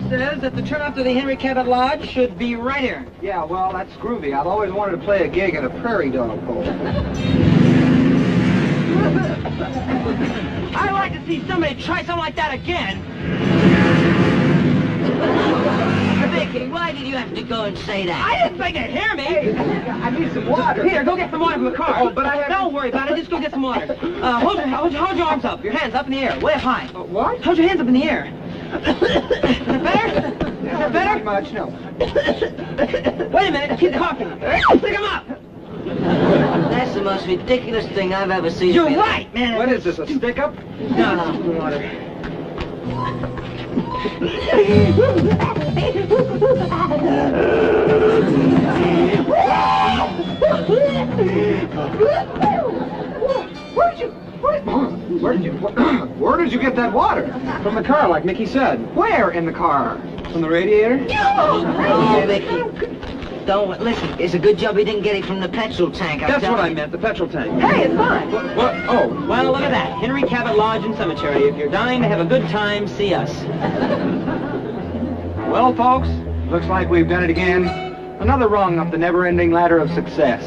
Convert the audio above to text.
says that the turnout to the Henry Cabot Lodge should be right here. Yeah, well, that's groovy. I've always wanted to play a gig in a prairie dog bowl. I'd like to see somebody try something like that again. Vicky, why did you have to go and say that? I didn't think they'd hear me. Hey, I need some water. Here, go get some water from the car. Oh, but I have... Don't worry about it. Just go get some water. Hold your arms up. Your hands up in the air, way up high. What? Hold your hands up in the air. Is that better? Is that better? Not much, no. Wait a minute. Keep coughing. Stick them up. That's the most ridiculous thing I've ever seen. You're right, man. What is this, a stick-up? No, water. Where did you get that water? From the car, like Mickey said. Where in the car? From the radiator? Oh, Vicky. Don't listen. It's a good job he didn't get it from the petrol tank. That's what I meant, the petrol tank. Hey, it's fine. What? Oh. Well, look at that. Henry Cabot Lodge and Cemetery. If you're dying to have a good time, see us. Well, folks, looks like we've done it again. Another rung up the never-ending ladder of success.